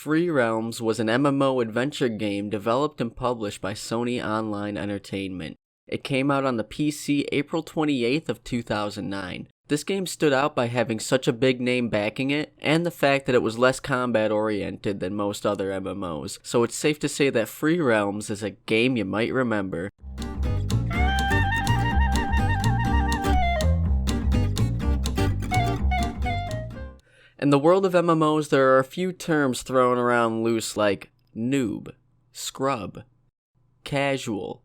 Free Realms was an MMO adventure game developed and published by Sony Online Entertainment. It came out on the PC April 28th of 2009. This game stood out by having such a big name backing it, and the fact that it was less combat oriented than most other MMOs, so it's safe to say that Free Realms is a game you might remember. In the world of MMOs, there are a few terms thrown around loose like noob, scrub, casual,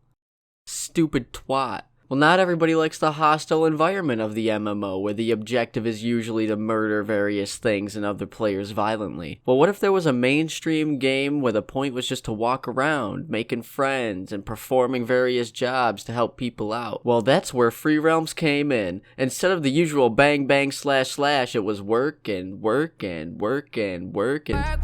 stupid twat. Well, not everybody likes the hostile environment of the MMO, where the objective is usually to murder various things and other players violently. Well, what if there was a mainstream game where the point was just to walk around, making friends, and performing various jobs to help people out? Well, that's where Free Realms came in. Instead of the usual bang bang slash slash, it was work and work and work and work and...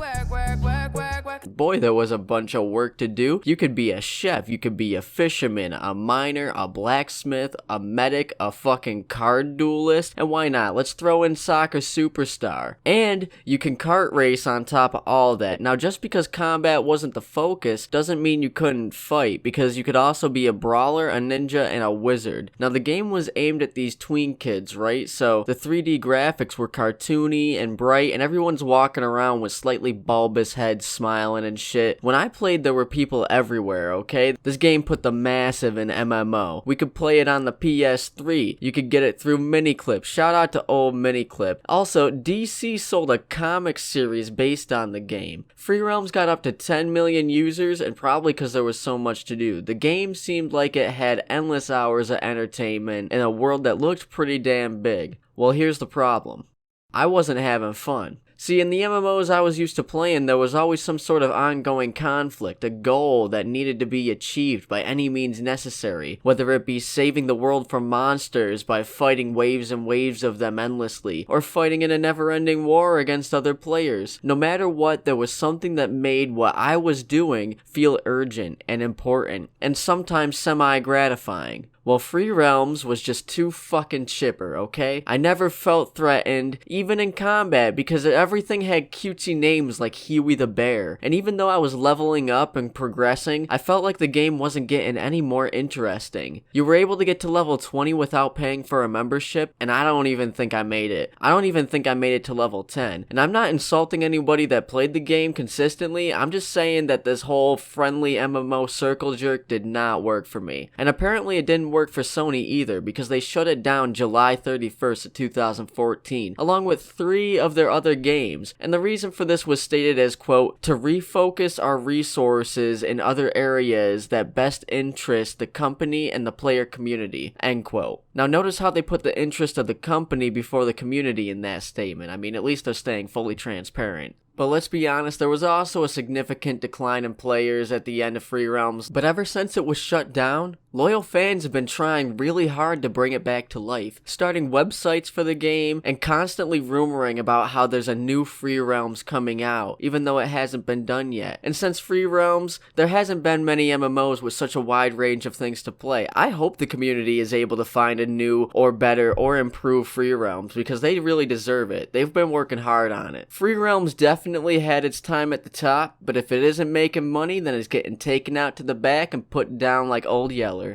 Boy, there was a bunch of work to do. You could be a chef, you could be a fisherman, a miner, a blacksmith, a medic, a fucking card duelist, and why not? Let's throw in soccer superstar. And you can kart race on top of all that. Now, just because combat wasn't the focus doesn't mean you couldn't fight, because you could also be a brawler, a ninja, and a wizard. Now, the game was aimed at these tween kids, right? So the 3D graphics were cartoony and bright, and everyone's walking around with slightly bulbous heads smiling and shit. When I played, there were people everywhere, okay? This game put the massive in MMO. We could play it on the PS3. You could get it through Miniclip. Shout out to old Miniclip. Also, DC sold a comic series based on the game. Free Realms got up to 10 million users, and probably because there was so much to do. The game seemed like it had endless hours of entertainment in a world that looked pretty damn big. Well, here's the problem. I wasn't having fun. See, in the MMOs I was used to playing, there was always some sort of ongoing conflict, a goal that needed to be achieved by any means necessary, whether it be saving the world from monsters by fighting waves and waves of them endlessly, or fighting in a never-ending war against other players. No matter what, there was something that made what I was doing feel urgent and important, and sometimes semi-gratifying. Well, Free Realms was just too fucking chipper, okay? I never felt threatened, even in combat, because everything had cutesy names like Huey the Bear. And even though I was leveling up and progressing, I felt like the game wasn't getting any more interesting. You were able to get to level 20 without paying for a membership, and I don't even think I made it. I don't even think I made it to level 10. And I'm not insulting anybody that played the game consistently, I'm just saying that this whole friendly MMO circle jerk did not work for me. And apparently it didn't work for Sony either, because they shut it down July 31st of 2014, along with 3 of their other games, and the reason for this was stated as, quote, to refocus our resources in other areas that best interest the company and the player community, end quote. Now notice how they put the interest of the company before the community in that statement. I mean, at least they're staying fully transparent. But let's be honest, there was also a significant decline in players at the end of Free Realms, but ever since it was shut down, loyal fans have been trying really hard to bring it back to life, starting websites for the game, and constantly rumoring about how there's a new Free Realms coming out, even though it hasn't been done yet. And since Free Realms, there hasn't been many MMOs with such a wide range of things to play. I hope the community is able to find a new, or better, or improved Free Realms, because they really deserve it. They've been working hard on it. Free Realms definitely had its time at the top, but if it isn't making money, then it's getting taken out to the back and put down like Old Yeller.